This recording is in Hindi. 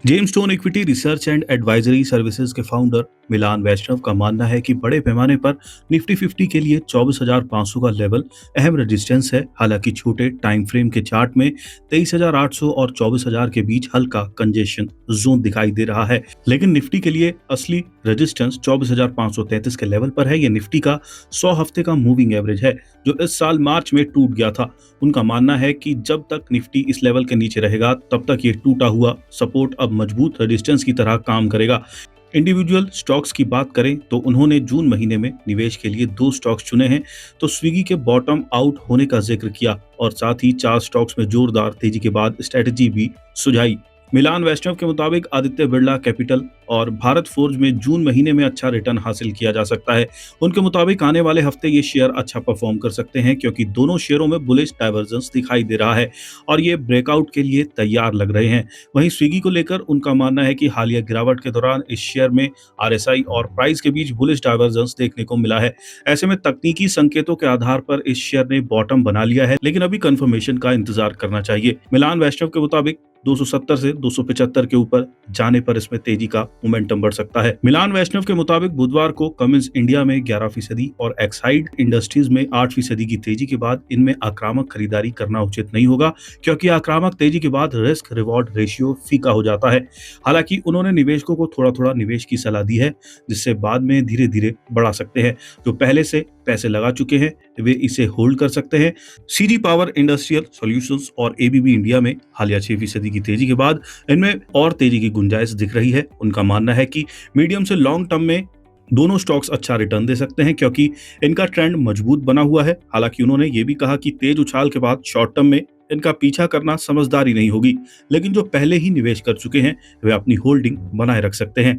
James stone equity research and advisory services के फाउंडर मिलान वैष्णव का मानना है कि बड़े पैमाने पर निफ्टी 50 के लिए 24,500 का लेवल अहम रेजिस्टेंस है। हालांकि छोटे टाइम फ्रेम के चार्ट में 23,800 और 24,000 के बीच हल्का कंजेशन जोन दिखाई दे रहा है, लेकिन निफ्टी के लिए असली रेजिस्टेंस 24,533 के लेवल पर है। यह निफ्टी का 100 हफ्ते का मूविंग एवरेज है, जो इस साल मार्च में टूट गया था। उनका मानना है कि जब तक निफ्टी इस लेवल के नीचे रहेगा, तब तक ये टूटा हुआ सपोर्ट अब मजबूत रेजिस्टेंस की तरह काम करेगा। इंडिविजुअल स्टॉक्स की बात करें तो उन्होंने जून महीने में निवेश के लिए 2 स्टॉक्स चुने हैं, तो स्विगी के बॉटम आउट होने का जिक्र किया और साथ ही 4 स्टॉक्स में जोरदार तेजी के बाद स्ट्रेटजी भी सुझाई। मिलान वैष्णव के मुताबिक आदित्य बिरला कैपिटल और भारत फोर्ज में जून महीने में अच्छा रिटर्न हासिल किया जा सकता है। उनके मुताबिक आने वाले हफ्ते ये शेयर अच्छा परफॉर्म कर सकते हैं, क्योंकि दोनों शेयरों में बुलिश डाइवर्जेंस दिखाई दे रहा है और ये ब्रेकआउट के लिए तैयार लग रहे हैं। वहीं स्विगी को लेकर उनका मानना है कि हालिया गिरावट के दौरान इस शेयर में आरएसआई और प्राइस के बीच बुलिश डाइवर्जेंस देखने को मिला है। ऐसे में तकनीकी संकेतों के आधार पर इस शेयर ने बॉटम बना लिया है, लेकिन अभी कंफर्मेशन का इंतजार करना चाहिए। मिलान वैष्णव के मुताबिक 270 से 275 के ऊपर जाने पर इसमें तेजी का मोमेंटम बढ़ सकता है। मिलान वैष्णव के मुताबिक बुधवार को कमिंस इंडिया में 11% और एक्साइड इंडस्ट्रीज में 8% की तेजी के बाद इनमें आक्रामक खरीदारी करना उचित नहीं होगा, क्योंकि आक्रामक तेजी के बाद रिस्क रिवॉर्ड रेशियो फीका हो जाता है। हालांकि उन्होंने निवेशकों को थोड़ा थोड़ा निवेश की सलाह दी है, जिससे बाद में धीरे धीरे बढ़ा सकते हैं। जो पहले से पैसे लगा चुके हैं वे इसे होल्ड कर सकते हैं। सीजी पावर इंडस्ट्रियल सॉल्यूशंस और एबीबी इंडिया में हालिया 6% की तेजी के बाद इनमें और तेजी की गुंजाइश दिख रही है। उनका मानना है कि मीडियम से लॉन्ग टर्म में दोनों स्टॉक्स अच्छा रिटर्न दे सकते हैं, क्योंकि इनका ट्रेंड मजबूत बना हुआ है। हालांकि उन्होंने ये भी कहा कि तेज उछाल के बाद शॉर्ट टर्म में इनका पीछा करना समझदारी नहीं होगी, लेकिन जो पहले ही निवेश कर चुके हैं वे अपनी होल्डिंग बनाए रख सकते हैं।